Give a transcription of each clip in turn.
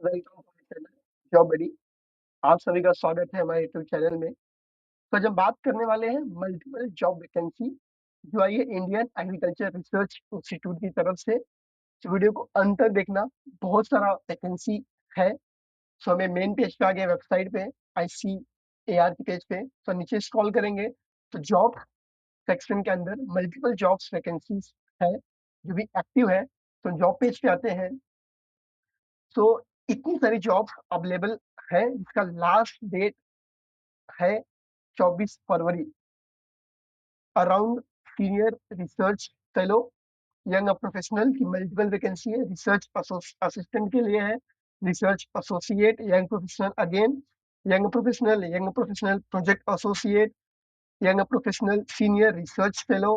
Welcome to my channel job buddy. आप सभी का स्वागत है हमारे यूट्यूब चैनल में। तो आज हम बात करने वाले हैं मल्टीपल जॉब वैकेंसी जो आई है इंडियन एग्रीकल्चर रिसर्च इंस्टीट्यूट की तरफ से। इस वीडियो को अंत तक देखना। बहुत सारा वैकेंसी है। सो हमें मेन पेज पे आ गए, वेबसाइट पे ICAR के पेज पे। तो नीचे स्क्रॉल करेंगे तो जॉब सेक्शन के अंदर मल्टीपल जॉब्स वैकेंसीज है जो भी एक्टिव है। तो जॉब पेज पे आते हैं तो इतनी सारी जॉब अवेलेबल है जिसका लास्ट डेट है 24 फरवरी। Around senior research fellow, young professional की मल्टीपल वैकेंसी है। रिसर्च असिस्टेंट के लिए है, research associate, young professional project associate, young professional senior research fellow,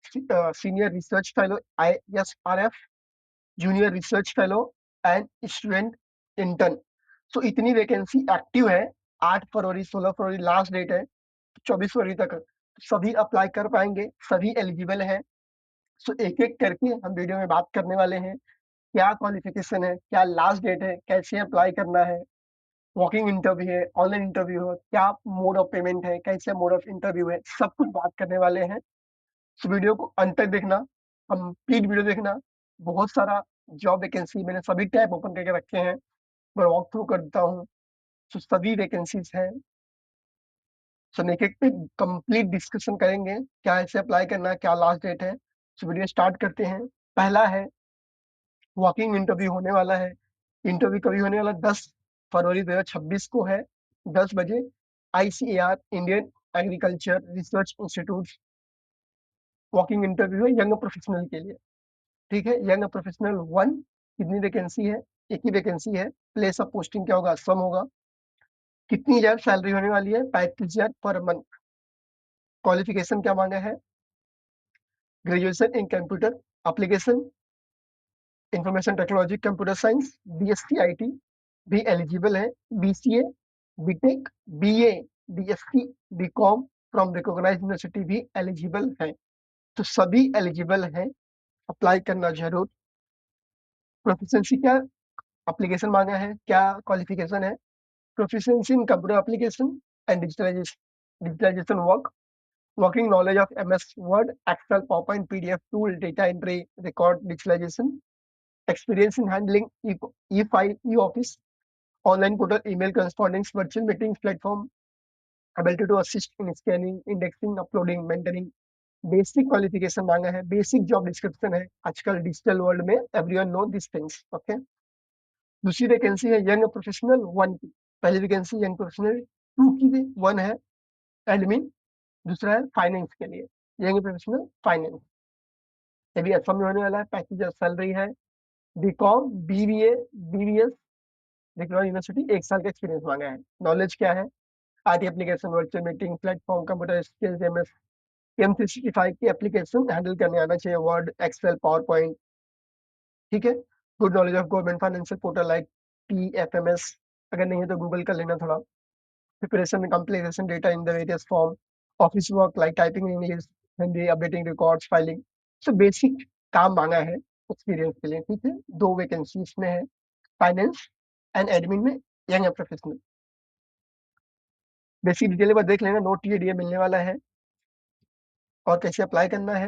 senior research fellow ISRF, junior research fellow and student intern. So इतनी vacancy active है। 8 फरवरी 16 फरवरी last date है, 24 फरवरी तक सभी अप्लाई कर पाएंगे, सभी एलिजिबल हैं। सो एक एक करके हम वीडियो में बात करने वाले हैं। क्या क्वालिफिकेशन है, क्या लास्ट डेट है, कैसे अप्लाई करना है, वॉकिंग इंटरव्यू है, ऑनलाइन इंटरव्यू है, क्या मोड ऑफ पेमेंट है, कैसे मोड ऑफ इंटरव्यू है, सब कुछ बात करने वाले हैं। इस वीडियो को अंत तक देखना, कंप्लीट वीडियो देखना। बहुत सारा जॉब वैकेंसी मैंने सभी टैब ओपन करके रखे हैं, मैं वॉक थ्रू करता हूँ। तो सभी वैकेंसीज हैं। सो एक एक पे कंप्लीट डिस्कशन करेंगे, क्या ऐसे अप्लाई करना है, क्या लास्ट डेट है। सो वीडियो स्टार्ट करते हैं। पहला है वॉकिंग इंटरव्यू होने वाला है। इंटरव्यू कभी होने वाला 10 फरवरी 2026 को है, 10 बजे। ICAR Indian agriculture research institute walking interview है यंग प्रोफेशनल के लिए। ठीक है, यंग प्रोफेशनल 1। कितनी वैकेंसी है? एक ही वैकेंसी है। प्लेस ऑफ पोस्टिंग क्या होगा? सम होगा। कितनी हजार सैलरी होने वाली है? 35,000 पर मंथ। क्वालिफिकेशन क्या मांगा है? Graduation in computer application, information technology, computer science, BSc IT भी एलिजिबल है। BCA, BTech, BA, BSc, BCom from recognised university भी एलिजिबल है। तो सभी एलिजिबल हैं, अप्लाई करना जरूर। प्रोफिशिएंसी क्या एप्लीकेशन मांगा है, क्या क्वालिफिकेशन है? Proficiency in computer application and digitalisation work, working knowledge of MS Word, Excel, PowerPoint, PDF tool, data entry, record digitalization, experience in handling e-file, e-office, online portal, email correspondence, virtual meetings platform, ability to assist in scanning, indexing, uploading, mentoring। Basic qualification मांगा है, basic job description है। आजकल digital world में everyone know this things. Okay. दूसरी vacancy है young professional 1 की। पहली vacancy young professional 2 की थी। 1 है एडमिन, दूसरा है फाइनेंस के लिए, यंग प्रोफेशनल फाइनेंस। ये भी असम में होने वाला है। 35,000 सैलरी है। BCom, BBA, BBS, diploma university, 1 साल का एक्सपीरियंस मांगा है। नॉलेज क्या है? IT application, virtual meeting platform, computer skills, M365 की एप्लीकेशन हैंडल करने आना चाहिए, वर्ड, एक्सेल, पावर पॉइंट। ठीक है। Good knowledge of government financial portal like TFMS, अगर नहीं है तो गूगल कर लेना थोड़ा। Preparation and completion data in the various form, office work like typing in English, Hindi, updating records, filing. So basic काम मांगा है एक्सपीरियंस के लिए। ठीक है। 2 वैकेंसी इसमें है, फाइनेंस एंड एडमिन में, यंग प्रोफेशनल। बेसिक डिटेल पर देख लेना, नोट TDA मिलने वाला है। और कैसे अप्लाई करना है?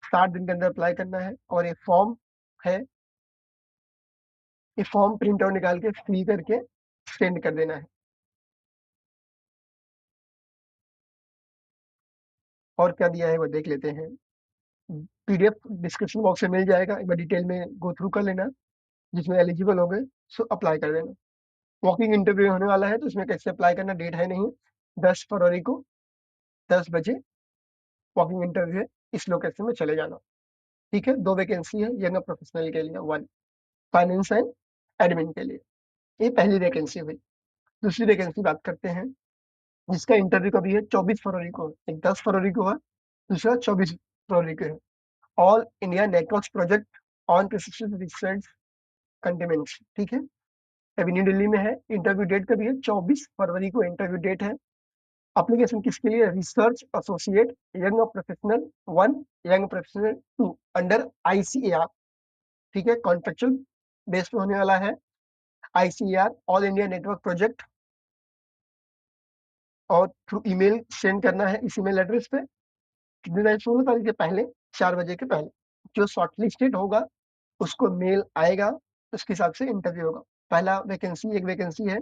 60 दिन के अंदर अप्लाई करना है। और ये फॉर्म है, ये फॉर्म प्रिंट आउट निकाल के फिल करके सेंड कर देना है। और क्या दिया है वो देख लेते हैं। PDF डिस्क्रिप्शन बॉक्स में मिल जाएगा, एक बार डिटेल में गो थ्रू कर लेना। जिसमें एलिजिबल हो गए सो अप्लाई कर देना। वॉकिंग इंटरव्यू होने वाला है तो इसमें कैसे अप्लाई करना, डेट है नहीं, 10 फरवरी को 10 बजे वॉकिंग इंटरव्यू है। इस लोकेशन में चले जाना। ठीक है। 2 वैकेंसी है यंग प्रोफेशनल के लिए, 1 फाइनेंस एंड एडमिन के लिए। ये पहली वैकेंसी हुई। दूसरी वैकेंसी बात करते हैं, जिसका इंटरव्यू कभी है 24 फरवरी को। एक 10 फरवरी को है, दूसरा 24 फरवरी को है। All India network project on precision research containments. ठीक है। अभी न्यू दिल्ली में है। इंटरव्यू डेट कभी है 24 फरवरी को इंटरव्यू डेट है। एप्लीकेशन किसके लिए? Research associate, young professional 1, young professional 2 under ICAR। ठीक है। कॉन्ट्रेक्चुअल बेस पे होने वाला है। ICAR all India network project, और थ्रू ईमेल सेंड करना है इस ईमेल एड्रेस पे कितने टाइम, 16 तारीख के पहले, 4 बजे के पहले। जो शॉर्टलिस्टेड होगा उसको मेल आएगा, उसके हिसाब से इंटरव्यू होगा। पहला वैकेंसी, एक वैकेंसी है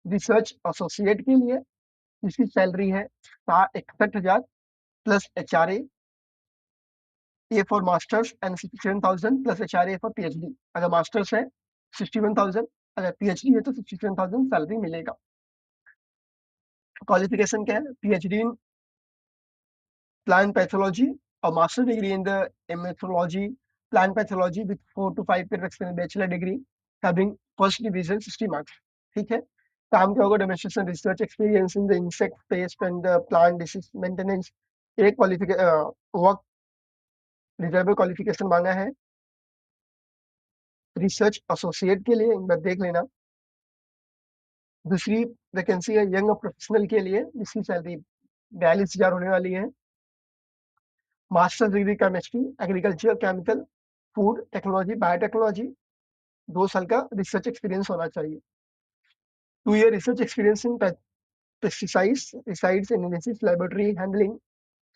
रिसर्च एसोसिएट के लिए, जिसकी सैलरी है 61,000 plus HRA, A for masters and 67,000 plus HRA for PhD। अगर मास्टर्स है 61,000, अगर PhD है तो 67,000 सैलरी मिलेगा। क्वालिफिकेशन क्या है? PhD in plant pathology or master degree in the hematology plant pathology with 4 to 5 years experience, bachelor degree having first division 60 marks। ठीक है। काम क्या होगा? Demonstration research experience in the insect pest and plant disease maintenance. एक qualification work reserve qualification मांगा है research associate के लिए, एक बार देख लेना। दूसरी वैकेंसी है यंग प्रोफेशनल के लिए, जिसकी सैलरी 42,000 होने वाली है। Masters degree chemistry, agriculture, chemical, food technology, biotechnology, 2 साल का रिसर्च एक्सपीरियंस होना चाहिए। 2 year research experience in pesticides, residues analysis, laboratory handling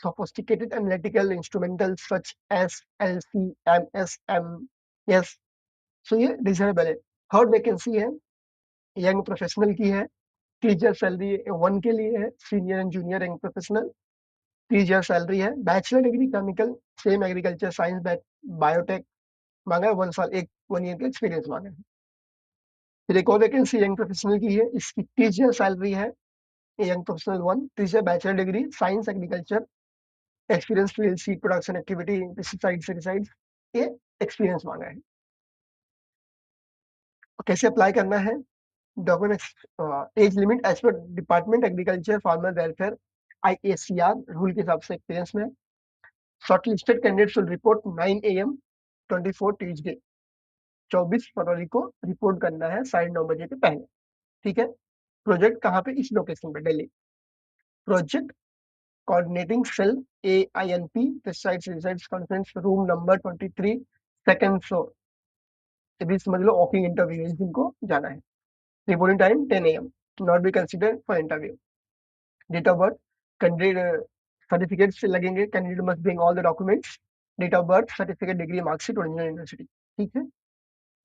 sophisticated analytical instrumentals such as LC-MS, MS। So ये डिजरेबल है। थर्ड वैकेंसी है यंग प्रोफेशनल की है, teacher salary 1 के लिए है, senior and junior young professional, teacher salary है। Bachelor degree chemical, same agriculture science, biotech मांगा है, 1 साल, 1 year का एक्सपीरियंस मांगा है। फिर एक और वैकेंसी यंग प्रोफेशनल की है, इसकी टीचर सैलरी है young professional 1, teacher bachelor degree science agriculture, experience field seed production activity pesticides herbicides, ये एक्सपीरियंस मांगा है। कैसे अप्लाई करना है? डॉक्यूमेंट्स, एज लिमिट एज पर department agriculture farmer welfare IACR rule के हिसाब से एक्सपीरियंस में। Shortlisted candidate should report 9 AM 24 Tuesday, 24 फरवरी को रिपोर्ट करना है 9:30 के पहले। ठीक है। प्रोजेक्ट कहाँ पे? इस लोकेशन पे, Delhi. Project coordinating cell AINP pesticides research conference room number 23, second floor. ये भी समझ लो वॉकिंग इंटरव्यू है जिनको जाना है। Reporting time 10 AM, not be considered for interview. Date of birth, candidate certificate से लगेंगे, candidate must bring all the documents, date of birth, certificate, degree, marksheet, original university. ठीक है।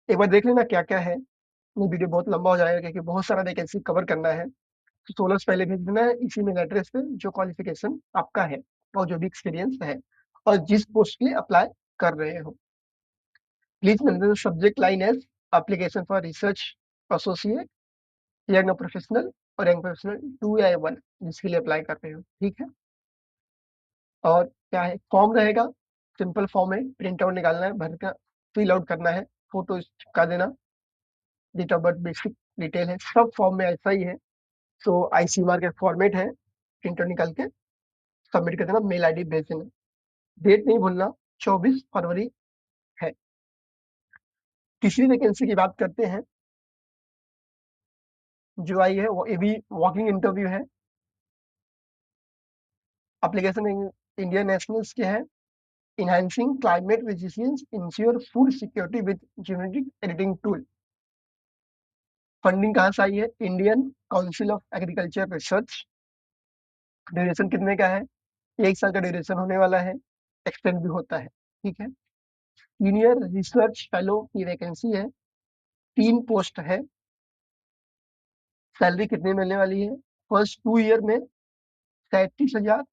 एक बार देख लेना क्या क्या है, ये वीडियो बहुत लंबा हो जाएगा क्योंकि बहुत सारा वैकेंसी कवर करना है। तो 16 से पहले भेज देना है इसी मेल एड्रेस पे जो क्वालिफिकेशन आपका है और जो भी एक्सपीरियंस है और जिस पोस्ट के लिए अप्लाई कर रहे हो। Please mention the subject line as application for research associate, young professional और यंग प्रोफेशनल 2 या 1 जिसके लिए अप्लाई कर रहे हो। ठीक है। और क्या है, फॉर्म रहेगा, सिंपल फॉर्म है, प्रिंट आउट निकालना है, भर का फिल आउट करना है, फोटो चिपका देना, date of birth, basic detail है, सब फॉर्म में ऐसा ही है। तो ICMR का फॉर्मेट है, प्रिंट आउट निकाल के सबमिट कर देना, मेल ID भेज देना। डेट नहीं भूलना, 24 फरवरी है। तीसरी वैकेंसी की बात करते हैं जो आई है, वो ये भी वॉकिंग इंटरव्यू है। एप्लीकेशन इंडियन नेशनल्स के है, enhancing climate resilience, ensure food security with genetic editing tool। Funding कहाँ से आई है? Indian council of agriculture research. Duration कितने का है? 1 साल का ड्यूरेशन होने वाला है, एक्सटेंड भी होता है। ठीक है। सीनियर रिसर्च फेलो की वैकेंसी है, 3 पोस्ट है। सैलरी कितनी मिलने वाली है? फर्स्ट 2 year में 37,000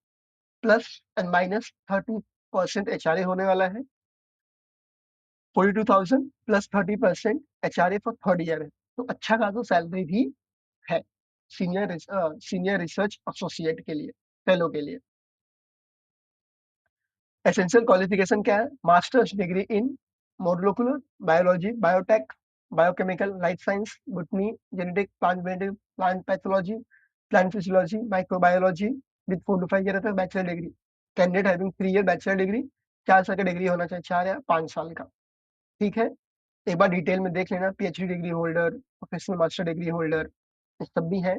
प्लस एंड माइनस 30% HRA होने वाला है। 42,000 plus 30% HRA for third year है। तो अच्छा खासा सैलरी भी है सीनियर रिसर्च एसोसिएट के लिए, फेलो के लिए। एसेंशियल क्वालिफिकेशन क्या है? Masters degree in molecular biology, biotech, biochemical, life science, botany, genetic, plant pathology, plant physiology, microbiology with 4 to 5 years का bachelor degree. Candidate having 3 year bachelor degree, 4 साल का degree होना चाहिए, 4 या 5 साल का। ठीक है। एक बार डिटेल में देख लेना, PhD degree holder, professional master degree holder, ये सब भी है।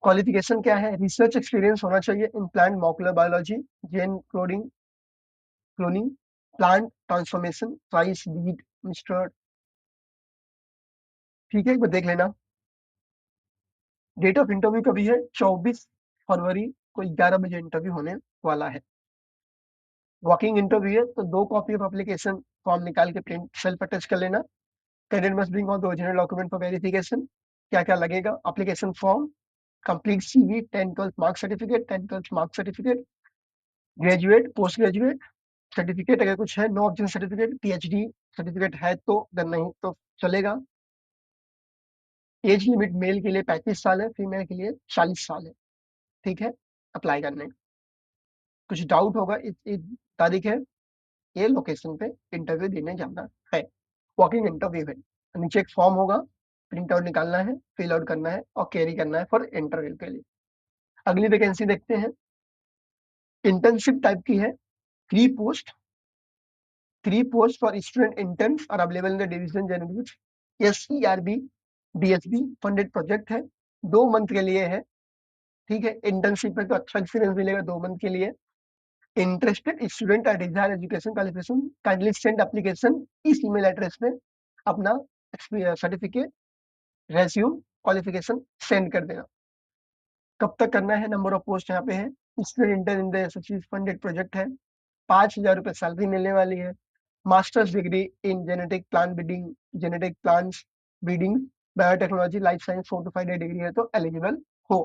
क्वालिफिकेशन क्या है? रिसर्च एक्सपीरियंस होना चाहिए in plant molecular biology, gene cloning, plant transformation, rice, wheat, mustard. ठीक है, एक बार देख लेना। डेट ऑफ इंटरव्यू कभी है? 24 फरवरी को 11 बजे इंटरव्यू होने वाला है। वॉकिंग इंटरव्यू है तो 2 कॉपी ऑफ एप्लीकेशन फॉर्म निकाल के प्रिंट सेल्फ अटैच कर लेना। Candidate must bring all the original document for verification. क्या क्या लगेगा? Application form, complete CV, 10th-12th mark certificate, 10th-12th mark certificate, graduate, post graduate certificate अगर कुछ है, no objection certificate, PhD certificate है तो, देन नहीं तो चलेगा। एज लिमिट मेल के लिए 35 साल है, फीमेल के लिए 40 साल है। ठीक है, अप्लाई करने का। कुछ डाउट होगा, इस तारीख है, ये लोकेशन पे इंटरव्यू देने जाना है। वॉकिंग इंटरव्यू है। नीचे एक फॉर्म होगा, प्रिंट आउट निकालना है, फिल आउट करना है और कैरी करना है फॉर इंटरव्यू के लिए। अगली वैकेंसी देखते हैं। इंटर्नशिप टाइप की है। Three post for student interns are available in the division general. SERB DSB funded project है। 2 मंथ के लिए है। ठीक है, इंटर्नशिप में तो अच्छा एक्सपीरियंस मिलेगा 2 मंथ के लिए। Interested student are desired education qualification kindly send application इस ईमेल एड्रेस पे अपना सर्टिफिकेट, रेज्यूम, क्वालिफिकेशन सेंड कर देना। कब तक करना है? नंबर ऑफ पोस्ट यहाँ पे है। Student intern in the associate funded project है। 5,000 रुपये सैलरी मिलने वाली है। Masters degree in genetic plants breeding, biotechnology, life science 4 to 5 day degree है तो एलिजिबल हो।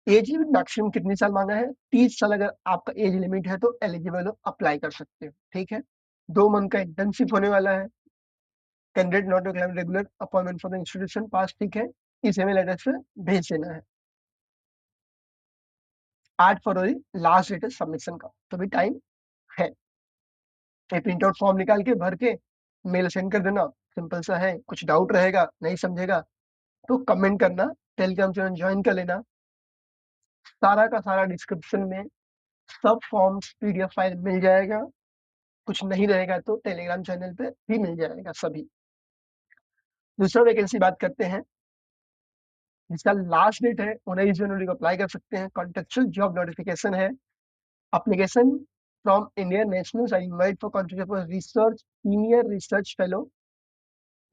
एज लिमिट मैक्सिमम कितने साल मांगा है? 30 साल अगर आपका एज लिमिट है तो एलिजिबल हो, अप्लाई कर सकते हो। ठीक है, 2 मंथ का इंटर्नशिप होने वाला है। Candidate not regular appointment for the institution पास। ठीक है, इस ईमेल एड्रेस पे भेज देना है। 8 फरवरी लास्ट डेट है सबमिशन का, तो भी टाइम है। प्रिंट आउट फॉर्म निकाल के भर के मेल सेंड कर देना। सिंपल सा है। कुछ डाउट रहेगा, नहीं समझेगा तो कमेंट करना। टेलीग्राम चैनल ज्वाइन कर लेना। सारा का सारा डिस्क्रिप्शन में सब फॉर्म्स पीडीएफ फाइल मिल जाएगा। कुछ नहीं रहेगा तो टेलीग्राम चैनल पे भी मिल जाएगा सभी। दूसरा वैकेंसी बात करते हैं, जिसका लास्ट डेट है 19 जनवरी को अप्लाई कर सकते हैं। कॉन्टेक्चुअल जॉब नोटिफिकेशन है। Application from Indian nationals are invite for contribution for research senior research fellow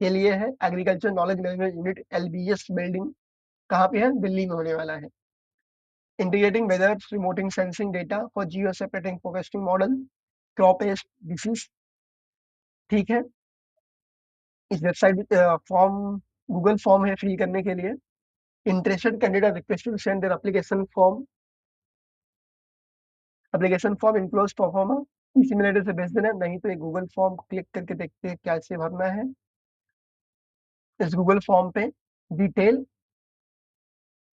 के लिए है। Agriculture knowledge management unit LBS building कहाँ पे है? दिल्ली में होने वाला है। Integrating weather remoting sensing data for geo separating forecasting model, crop pest disease. ठीक है, इस वेबसाइट फॉर्म गूगल फॉर्म है फिल करने के लिए। Interested candidate request to send their application form enclose pro forma इस ईमेल एड्रेस से भेज देना। नहीं तो एक गूगल फॉर्म क्लिक करके देखते हैं कैसे भरना है। इस गूगल फॉर्म पे डिटेल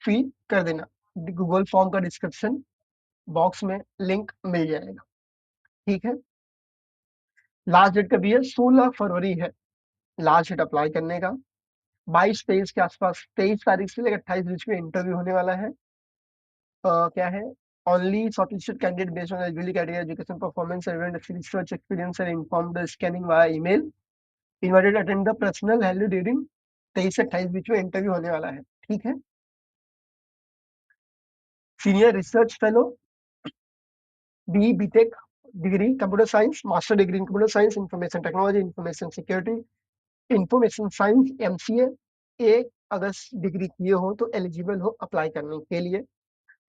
फिल कर देना। गूगल फॉर्म का डिस्क्रिप्शन बॉक्स में लिंक मिल जाएगा। ठीक है, लास्ट डेट कभी है? 16 फरवरी है लास्ट डेट अप्लाई करने का। 22-23 के आसपास, 23 तारीख से लेकर 28 बीच में इंटरव्यू होने वाला है। क्या है? Only shortlisted candidate based on eligibility criteria education performance research experience and inform the scanning via email invited attend the personal value during 23 से 28 बीच में इंटरव्यू होने वाला है। ठीक है, senior research fellow, B BTech degree computer science, master degree in computer science, information technology, information security, information science MCA, एक अगर degree किए हो तो एलिजिबल हो अप्लाई करने के लिए।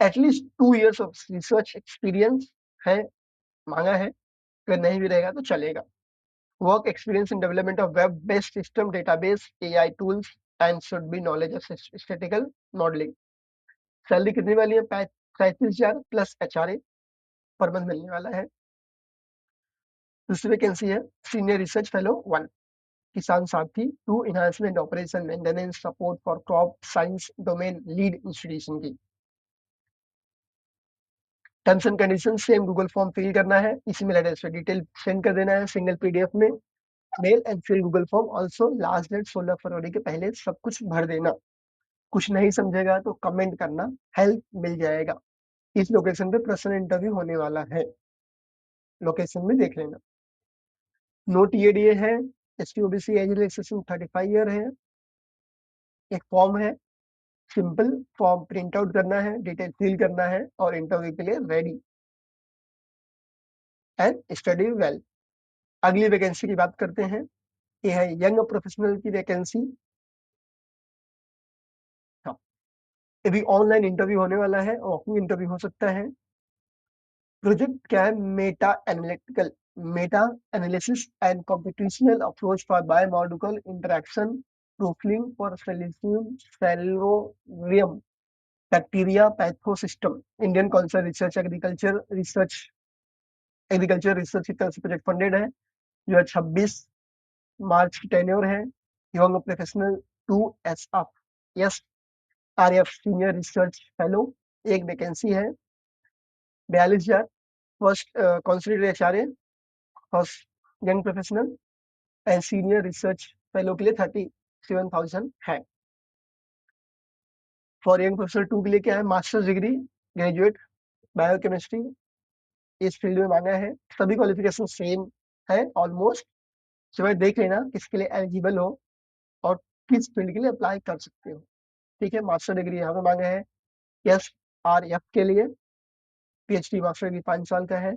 At least 2 years of research experience है मांगा है। अगर नहीं भी रहेगा तो चलेगा। Work experience in development of web based system database AI tools and should be knowledge of statistical modelling. Salary कितनी वाली है? 35,000 प्लस एचआरए पर मंथ मिलने वाला है। दूसरी वैकेंसी है senior research fellow 1 Kisan Sathi to enhancement operation maintenance support for crop science domain lead institution की। Terms and condition same Google form fill करना है। इसी मेल एड्रेस पे डिटेल सेंड कर देना है सिंगल पीडीएफ में। Mail and fill Google form also last date 16 फरवरी के पहले सब कुछ भर देना। कुछ नहीं समझेगा तो कमेंट करना, हेल्प मिल जाएगा। इस लोकेशन पे पर्सनल इंटरव्यू होने वाला है। लोकेशन में देख लेना। नो टीएडीए है। ST OBC age relaxation 35 year है। एक फॉर्म है, सिंपल फॉर्म प्रिंट आउट करना है, डिटेल फिल करना है और इंटरव्यू के लिए रेडी। And study well. अगली वैकेंसी की बात करते हैं, ये है यंग प्रोफेशनल की वैकेंसी। हाँ, ये भी ऑनलाइन इंटरव्यू होने वाला है, वॉकिंग इंटरव्यू हो सकता है। प्रोजेक्ट क्या है, meta analysis and computational approach for biomolecular interaction proofing for सेलोरियम bacteria pathosystem, Indian council research agriculture research की तरफ से प्रोजेक्ट फंडेड है। जो है 26 मार्च की टेन्योर है। Young professional 2 SRF senior research fellow, एक वैकेंसी है। 42,000 first council HRA first young professional and senior research fellow के लिए 37,000 है। फॉर यंग प्रोफेशनल 2 के लिए क्या है, मास्टर्स डिग्री ग्रेजुएट बायोकेमिस्ट्री इस फील्ड में मांगा है। सभी क्वालिफिकेशन सेम है ऑलमोस्ट। सिवाय देख लेना किसके लिए एलिजिबल हो और किस फील्ड के लिए अप्लाई कर सकते हो। ठीक है, मास्टर डिग्री यहाँ पे मांगा है। SRF के लिए PhD मास्टर डिग्री 5 साल का है।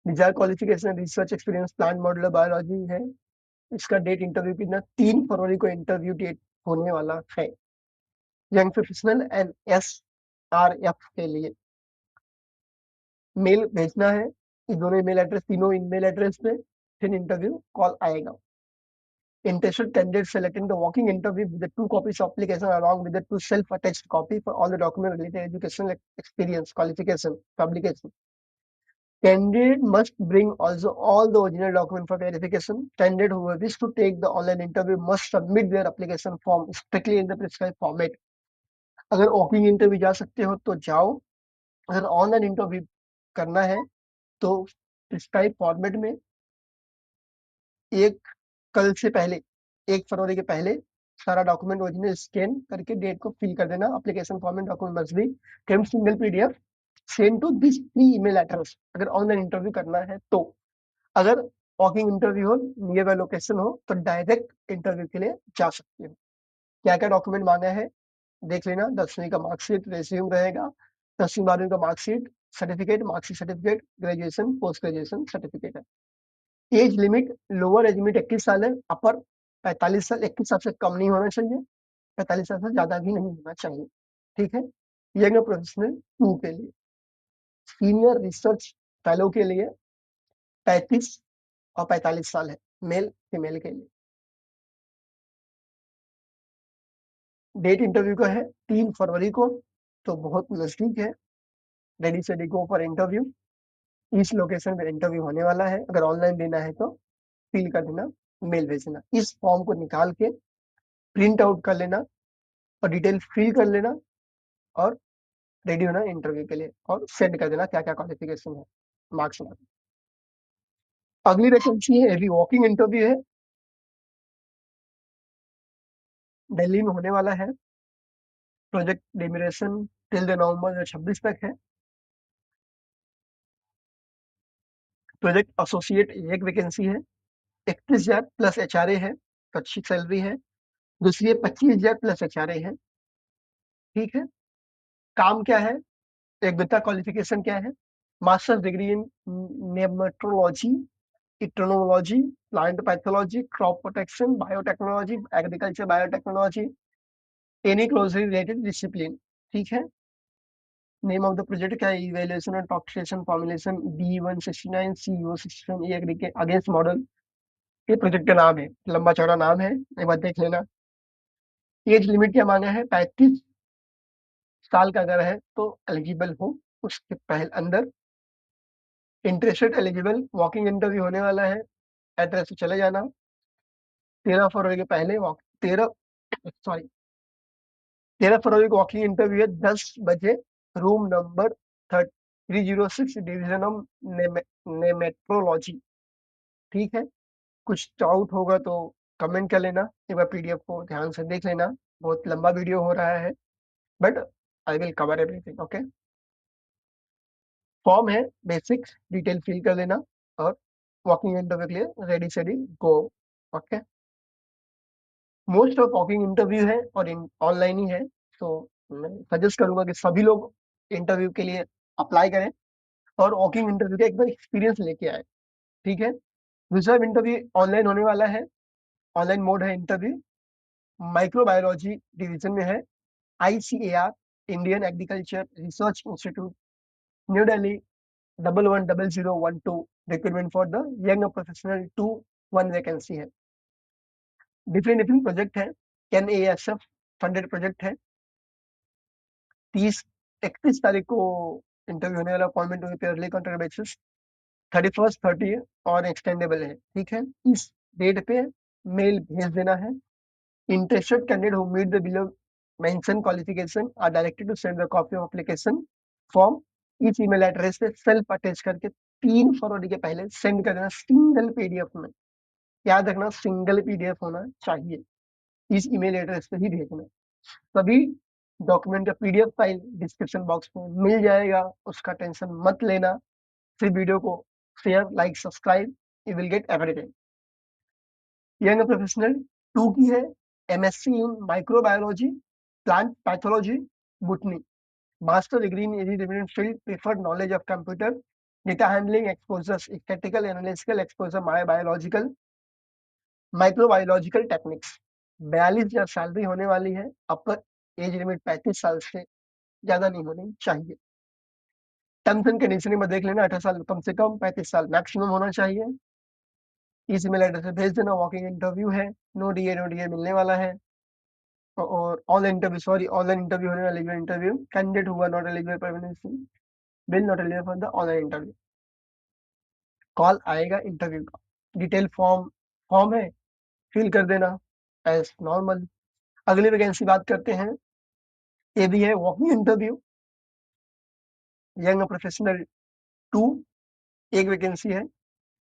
Desired qualification research experience plant modular biology है। इसका डेट इंटरव्यू की ना 3 फरवरी को इंटरव्यू डेट होने वाला है। यंग प्रोफेशनल एंड SRF के लिए मेल भेजना है, इस दोनों ईमेल एड्रेस, तीनों ईमेल एड्रेस पे फिर इंटरव्यू कॉल आएगा। Interested candidates selecting the walking interview with the 2 copies of application along with the 2 self-attached copy for all the document related educational experience, qualification, publication. Candidate must bring also all the original document for verification. Candidate who wish to take the online interview must submit their application form strictly in the prescribed format. अगर walking interview जा सकते हो तो जाओ, अगर online interview करना है तो प्रिस्क्राइब फॉर्मेट में एक कल से पहले 1 फरवरी के पहले सारा डॉक्यूमेंट ओरिजिनल स्कैन करके डेट को फिल कर देना। Application form and document must be came single PDF send to this 3 email address अगर ऑनलाइन इंटरव्यू करना है तो। अगर वॉकिंग इंटरव्यू हो, नियर बाय लोकेशन हो तो डायरेक्ट इंटरव्यू के लिए जा सकते हो। क्या क्या डॉक्यूमेंट मांगा है देख लेना। 10वीं का मार्कशीट, रेज्यूम रहेगा, 10वीं 12वीं का marksheet certificate, marksheet certificate, graduation post graduation certificate है। Age limit, lower age limit 21 साल है, अपर 45 साल, 21 साल से कम नहीं होना चाहिए, 45 साल से ज्यादा भी नहीं होना चाहिए। ठीक है, यंग प्रोफेशनल 2 के लिए। सीनियर रिसर्च फेलो के लिए 35 और 45 साल है, मेल फीमेल के लिए। डेट इंटरव्यू का है 3 फरवरी को, तो बहुत नजदीक है। Ready steady go for interview. इस लोकेशन पे इंटरव्यू होने वाला है। अगर ऑनलाइन देना है तो फिल कर देना, मेल भेजना। इस फॉर्म को निकाल के प्रिंट आउट कर लेना और डिटेल फिल कर लेना और रेडी होना इंटरव्यू के लिए और सेंड कर देना क्या क्या क्वालिफिकेशन है, मार्क्स में। अगली वैकेंसी है, अभी वॉकिंग इंटरव्यू है, दिल्ली में होने वाला है। प्रोजेक्ट ड्यूरेशन टिल द नवंबर 2026 तक है। प्रोजेक्ट एसोसिएट एक वैकेंसी है, 31,000 प्लस HRA है, तो अच्छी सैलरी है। दूसरी है 25,000 प्लस HRA है। ठीक है, काम क्या है, योग्यता क्वालिफिकेशन क्या है, masters degree in nematology, entomology, plant pathology, crop protection, biotechnology, agriculture biotechnology, any closely related discipline. ठीक है, नेम ऑफ द प्रोजेक्ट क्या है, evaluation and टॉक्सिकेशन formulation B169 CO67 ये एग्री के अगेंस्ट मॉडल, ये प्रोजेक्ट का नाम है, लंबा चौड़ा नाम है, एक बार देख लेना। एज लिमिट क्या मांगा है, 35 साल का अगर है तो एलिजिबल हो उसके पहले अंदर। इंटरेस्टेड एलिजिबल, वॉकिंग इंटरव्यू होने वाला है, एड्रेस पे चले जाना। 13 फरवरी के पहले तेरह सॉरी 13 फरवरी को वॉकिंग इंटरव्यू है, 10 बजे, रूम नंबर 306, डिविजन ऑफ नेमेट्रोलॉजी। ठीक है, कुछ डाउट होगा तो कमेंट कर लेना, एक बार PDF को ध्यान से देख लेना। बहुत लंबा वीडियो हो रहा है but I will cover everything. Okay, form है बेसिक, डिटेल फिल कर लेना और वॉकिंग इंटरव्यू के लिए ready steady go. Okay, most of walking interview है और ऑनलाइन ही है, तो मैं सजेस्ट करूंगा कि सभी लोग इंटरव्यू के लिए अप्लाई करें। और वॉकिंग इंटरव्यू का एक बार एक्सपीरियंस लेके आए। ठीक है। रिजर्व इंटरव्यू ऑनलाइन होने वाला है, ऑनलाइन मोड है इंटरव्यू। माइक्रोबायोलॉजी डिवीजन में है, ICAR, Indian agriculture research institute, new Delhi 110012, recruitment for the young professional 2, 1 vacancy है। डिफरेंट प्रोजेक्ट है, NASF फंडेड प्रोजेक्ट है। 31 तारीख को इंटरव्यू होने वाला, अपॉइंटमेंट हुई अर्ली कॉन्ट्रैक्ट बेसिस, 31st 30 और एक्सटेंडेबल है। ठीक है। इस डेट पे मेल भेज देना है। Interested candidate who meet the below mention qualification are directed to send the copy of application form इस ईमेल एड्रेस पे सेल्फ अटैच करके 3 फरवरी के पहले सेंड कर देना, सिंगल PDF में। याद रखना, सिंगल PDF होना चाहिए, इस ईमेल एड्रेस पे ही भेजना। सभी डॉक्यूमेंट का PDF फाइल डिस्क्रिप्शन बॉक्स में मिल जाएगा, उसका टेंशन मत लेना। फिर वीडियो को share, like, subscribe, you will get everything. Young professional 2 की है, MSc in microbiology, plant pathology, botany, master degree in any different field, preferred knowledge of computer, data handling, exposures, statistical analytical exposure, biological, microbiological techniques. 42,000 salary होने वाली है। अपर age limit 35 साल से ज्यादा नहीं होनी चाहिए। टर्म्स एंड कंडीशन में देख लेना, 18 साल कम से कम, 35 साल मैक्सिमम होना चाहिए। इस ईमेल एड्रेस पे भेज देना। वॉकिंग इंटरव्यू है, नो DA मिलने वाला है। और online interview, sorry, online interview होने वाला इंटरव्यू। कैंडिडेट हुआ not eligible permanent will not eligible for the online interview. Call आएगा इंटरव्यू का। डिटेल फॉर्म है, फिल कर देना एज नॉर्मल। अगली वैकेंसी बात करते हैं। ये भी है वॉकिंग इंटरव्यू, यंग प्रोफेशनल 2, एक वैकेंसी है।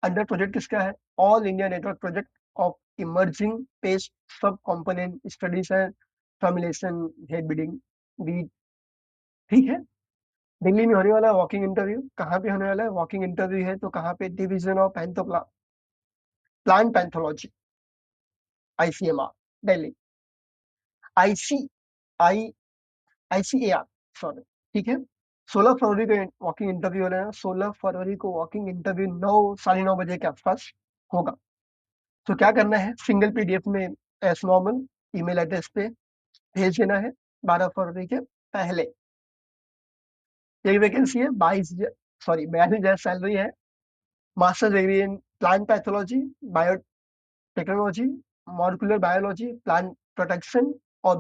अंडर प्रोजेक्ट किसका है? All India network project of emerging paste सब कंपोनेंट स्टडीज है, फॉर्मुलेशन, हेड बिडिंग, रीड। ठीक है। दिल्ली में होने वाला है वॉकिंग इंटरव्यू। कहाँ पे होने वाला है वॉकिंग इंटरव्यू? है तो कहाँ पे? Division of plant pathology, ICMR, Delhi. IC I ICAR, sorry. ठीक है। 16 फरवरी को वॉकिंग इंटरव्यू हो रहा है। 16 फरवरी को वॉकिंग इंटरव्यू 9, 9:30 बजे के आसपास होगा। तो क्या करना है? सिंगल PDF में एस नॉर्मल ईमेल एड्रेस पे भेज देना है 12 फरवरी के पहले। एक वैकेंसी है, 42,000 सैलरी है। Master degree in plant pathology, biotechnology, molecular biology, plant protection और